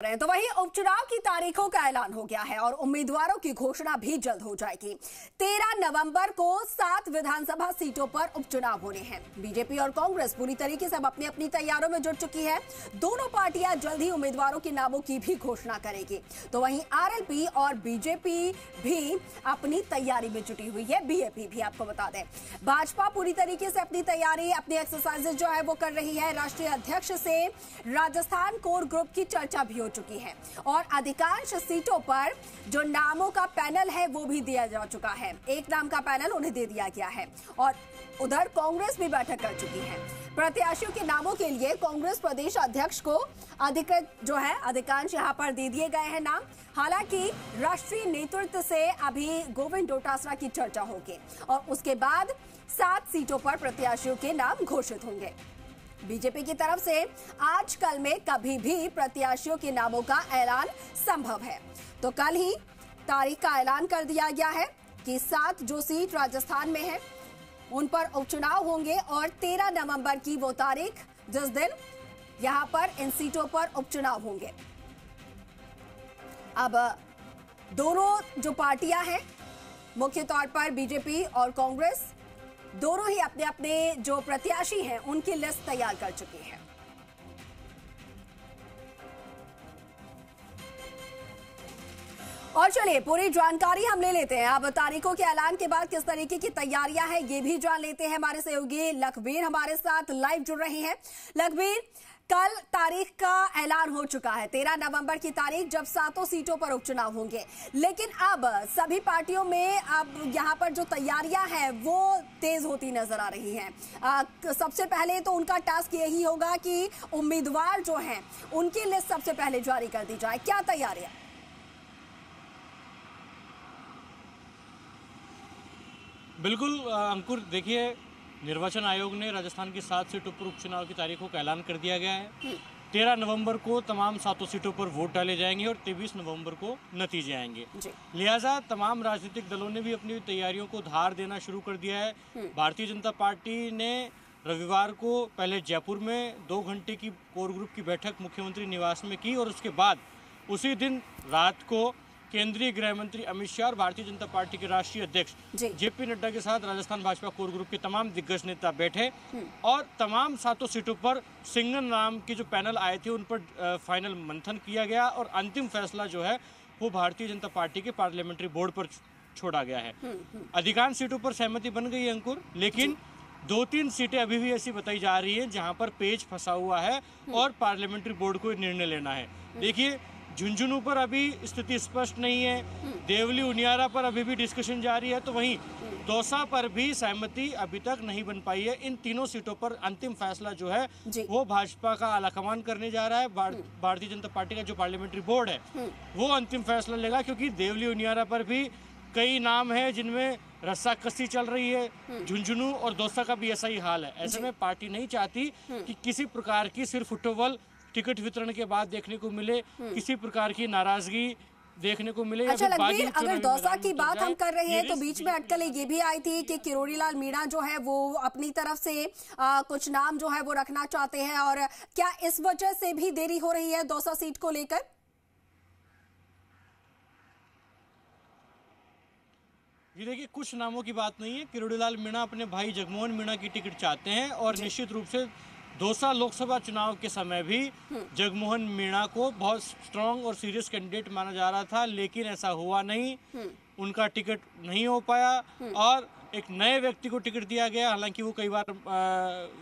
तो वहीं उपचुनाव की तारीखों का ऐलान हो गया है और उम्मीदवारों की घोषणा भी जल्द हो जाएगी। 13 नवंबर को 7 विधानसभा सीटों पर उपचुनाव होने हैं। बीजेपी और कांग्रेस पूरी तरीके से अपनी अपनी तैयारियों में जुट चुकी है। दोनों पार्टियां जल्द ही उम्मीदवारों के नामों की भी घोषणा करेगी। तो वहीं आरएलपी और बीजेपी भी अपनी तैयारी में जुटी हुई है। बीएपी भी आपको बता दें, भाजपा पूरी तरीके से अपनी तैयारी, अपनी एक्सरसाइजेज जो है वो कर रही है। राष्ट्रीय अध्यक्ष से राजस्थान कोर ग्रुप की चर्चा भी चुकी है और अधिकांश सीटों पर जो नामों का पैनल है वो भी दिया जा चुका है। एक नाम का पैनल उन्हें दे दिया गया है और उधर कांग्रेस भी बैठक कर चुकी है। प्रत्याशियों के नामों के लिए कांग्रेस प्रदेश अध्यक्ष को अधिकृत जो है अधिकांश यहां पर दे दिए गए हैं नाम। हालांकि राष्ट्रीय नेतृत्व से अभी गोविंद डोटासरा की चर्चा होगी और उसके बाद 7 सीटों पर प्रत्याशियों के नाम घोषित होंगे। बीजेपी की तरफ से आजकल में कभी भी प्रत्याशियों के नामों का ऐलान संभव है। तो कल ही तारीख का ऐलान कर दिया गया है कि 7 जो सीट राजस्थान में है उन पर उपचुनाव होंगे और 13 नवंबर की वो तारीख जिस दिन यहां पर इन सीटों पर उपचुनाव होंगे। अब दोनों जो पार्टियां हैं, मुख्य तौर पर बीजेपी और कांग्रेस, दोनों ही अपने अपने जो प्रत्याशी हैं उनकी लिस्ट तैयार कर चुकी है। और चलिए पूरी जानकारी हम ले लेते हैं। अब तारीखों के ऐलान के बाद किस तरीके की तैयारियां हैं ये भी जान लेते हैं। हमारे सहयोगी लखबीर हमारे साथ लाइव जुड़ रहे हैं। लखबीर, कल तारीख का ऐलान हो चुका है, 13 नवंबर की तारीख, जब 7 सीटों पर उपचुनाव होंगे। लेकिन अब सभी पार्टियों में अब यहां पर जो तैयारियां हैं वो तेज होती नजर आ रही हैं। सबसे पहले तो उनका टास्क यही होगा कि उम्मीदवार जो हैं उनकी लिस्ट सबसे पहले जारी कर दी जाए। क्या तैयारियां? बिल्कुल अंकुर, देखिए, निर्वाचन आयोग ने राजस्थान की 7 सीटों पर उपचुनाव की तारीखों का ऐलान कर दिया गया है। 13 नवंबर को तमाम 7 सीटों पर वोट डाले जाएंगे और 23 नवंबर को नतीजे आएंगे। लिहाजा तमाम राजनीतिक दलों ने भी अपनी तैयारियों को धार देना शुरू कर दिया है। भारतीय जनता पार्टी ने रविवार को पहले जयपुर में 2 घंटे की कोर ग्रुप की बैठक मुख्यमंत्री निवास में की और उसके बाद उसी दिन रात को केंद्रीय गृह मंत्री अमित शाह और भारतीय जनता पार्टी के राष्ट्रीय अध्यक्ष जेपी नड्डा के साथ राजस्थान भाजपा कोर ग्रुप के तमाम दिग्गज नेता बैठे और तमाम 7 सीटों पर सिंगल नाम के जो पैनल आए थे उन पर फाइनल मंथन किया गया और अंतिम फैसला जो है वो भारतीय जनता पार्टी के पार्लियामेंट्री बोर्ड पर छोड़ा गया है। अधिकांश सीटों पर सहमति बन गई है अंकुर, लेकिन 2-3 सीटें अभी भी ऐसी बताई जा रही है जहां पर पेच फंसा हुआ है और पार्लियामेंट्री बोर्ड को निर्णय लेना है। देखिए, झुंझुनू पर अभी स्थिति स्पष्ट नहीं है, देवली उनियारा पर अभी भी डिस्कशन जारी है, तो वहीं दौसा पर भी सहमति अभी तक नहीं बन पाई है। इन तीनों सीटों पर अंतिम फैसला जो है वो भाजपा का आलाकमान करने जा रहा है। भारतीय जनता पार्टी का जो पार्लियामेंट्री बोर्ड है वो अंतिम फैसला लेगा, क्योंकि देवली उनियारा पर भी कई नाम है जिनमें रस्साकसी चल रही है। झुंझुनू और दौसा का भी ऐसा ही हाल है। ऐसे में पार्टी नहीं चाहती कि किसी प्रकार की सिर्फ फुटबॉल टिकट वितरण के बाद देखने को मिले, किसी प्रकार की नाराजगी देखने को मिले। अच्छा लखबीर, अगर दौसा की बात हम कर रहे हैं तो बीच में अटकल ये भी आई थी कि किरोड़ी लाल मीणा जो है वो अपनी तरफ से कुछ नाम जो है वो रखना चाहते हैं, और क्या इस वजह से भी देरी हो रही है दौसा सीट को लेकर? जी देखिए, कुछ नामों की बात नहीं है। किरोड़ी लाल मीणा अपने भाई जगमोहन मीणा की टिकट चाहते हैं और निश्चित रूप से दौसा लोकसभा चुनाव के समय भी जगमोहन मीणा को बहुत स्ट्रांग और सीरियस कैंडिडेट माना जा रहा था, लेकिन ऐसा हुआ नहीं, उनका टिकट नहीं हो पाया और एक नए व्यक्ति को टिकट दिया गया। हालांकि वो कई बार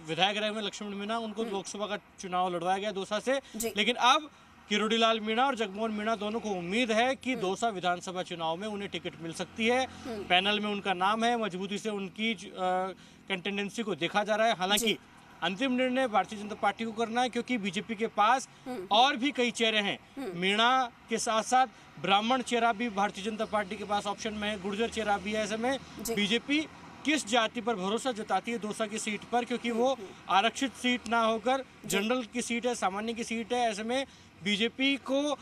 विधायक रहे हैं, लक्ष्मण मीणा, उनको लोकसभा का चुनाव लड़वाया गया दौसा से, लेकिन अब किरोड़ी लाल मीणा और जगमोहन मीणा दोनों को उम्मीद है कि दौसा विधानसभा चुनाव में उन्हें टिकट मिल सकती है। पैनल में उनका नाम है, मजबूती से उनकी कंटेंडेंसी को देखा जा रहा है। हालांकि अंतिम निर्णय भारतीय जनता पार्टी को करना है, क्योंकि बीजेपी के पास और भी कई चेहरे हैं। मीणा के साथ साथ ब्राह्मण चेहरा भी भारतीय जनता पार्टी के पास ऑप्शन में है, गुर्जर चेहरा भी है। ऐसे में बीजेपी किस जाति पर भरोसा जताती है दौसा की सीट पर, क्योंकि वो आरक्षित सीट ना होकर जनरल की सीट है, सामान्य की सीट है। ऐसे में बीजेपी को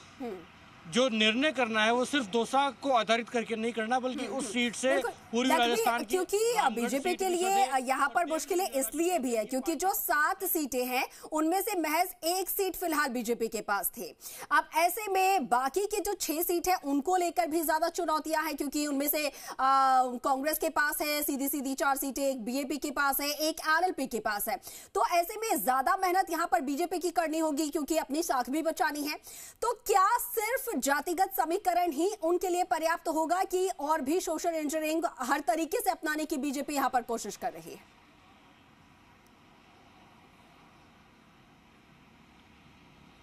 जो निर्णय करना है वो सिर्फ दौसा को आधारित करके नहीं करना, बल्कि उस सीट से पूर्वी राजस्थान की, क्योंकि बीजेपी के लिए यहाँ पर मुश्किलें इसलिए भी है क्योंकि जो 7 सीटें हैं उनमें से महज 1 सीट फिलहाल बीजेपी के पास थी। अब ऐसे में बाकी की जो 6 सीट है उनको लेकर भी ज्यादा चुनौतियां हैं, क्योंकि उनमें से कांग्रेस के पास है सीधी 4 सीटें, एक बीएपी के पास है, एक आरएलपी के पास है। तो ऐसे में ज्यादा मेहनत यहाँ पर बीजेपी की करनी होगी क्योंकि अपनी साख भी बचानी है। तो क्या सिर्फ जातिगत समीकरण ही उनके लिए पर्याप्त होगा कि और भी सोशल इंजीनियरिंग हर तरीके से अपनाने की बीजेपी यहां पर कोशिश कर रही है?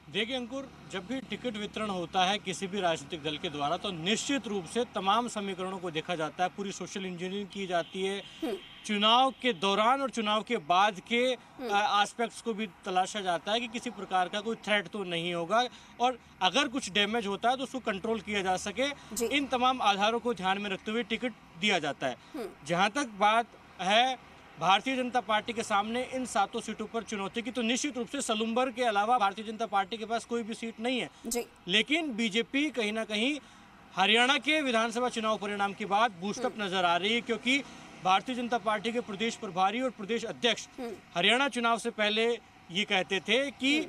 देखिए अंकुर, जब भी टिकट वितरण होता है किसी भी राजनीतिक दल के द्वारा तो निश्चित रूप से तमाम समीकरणों को देखा जाता है, पूरी सोशल इंजीनियरिंग की जाती है, चुनाव के दौरान और चुनाव के बाद के एस्पेक्ट्स को भी तलाशा जाता है कि किसी प्रकार का कोई थ्रेट तो नहीं होगा और अगर कुछ डैमेज होता है तो उसको कंट्रोल किया जा सके। इन तमाम आधारों को ध्यान में रखते हुए टिकट दिया जाता है। जहाँ तक बात है भारतीय जनता पार्टी के सामने इन 7 सीटों पर चुनौती की, तो निश्चित रूप से सलूम्बर के अलावा भारतीय जनता पार्टी के पास कोई भी सीट नहीं है जी। लेकिन बीजेपी कहीं ना कहीं हरियाणा के विधानसभा चुनाव परिणाम के बाद बूस्टअप नजर आ रही है, क्योंकि भारतीय जनता पार्टी के प्रदेश प्रभारी और प्रदेश अध्यक्ष हरियाणा चुनाव से पहले ये कहते थे कि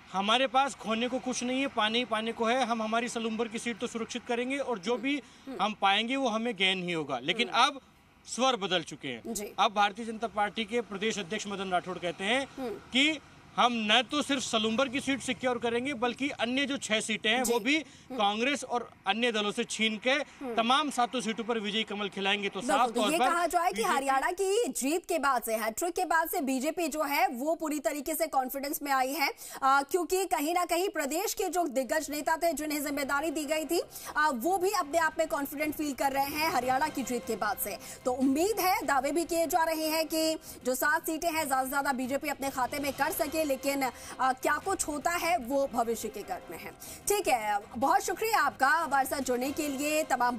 हमारे पास खोने को कुछ नहीं है, पानी पाने को है, हम हमारी सलूम्बर की सीट तो सुरक्षित करेंगे और जो भी हम पाएंगे वो हमें गेन ही होगा। लेकिन अब स्वर बदल चुके हैं। अब भारतीय जनता पार्टी के प्रदेश अध्यक्ष मदन राठौड़ कहते हैं कि हम न तो सिर्फ सलूम्बर की सीट सिक्योर करेंगे बल्कि अन्य जो 6 सीटें हैं वो भी कांग्रेस और अन्य दलों से छीन के तमाम 7 सीटों पर विजयी कमल खिलाएंगे। तो साफ तौर पर ये कहा जाए कि हरियाणा की जीत के बाद से, हैट्रिक के बाद से बीजेपी जो है वो पूरी तरीके से कॉन्फिडेंस में आई है, क्योंकि कहीं ना कहीं प्रदेश के जो दिग्गज नेता थे जिन्हें जिम्मेदारी दी गई थी वो भी अपने आप में कॉन्फिडेंट फील कर रहे हैं हरियाणा की जीत के बाद से। तो उम्मीद है, दावे भी किए जा रहे हैं कि जो 7 सीटें हैं ज्यादा से ज्यादा बीजेपी अपने खाते में कर सके, लेकिन क्या कुछ होता है वो भविष्य के गर्भ में है। ठीक है, बहुत शुक्रिया आपका हमारे साथ जुड़ने के लिए। तमाम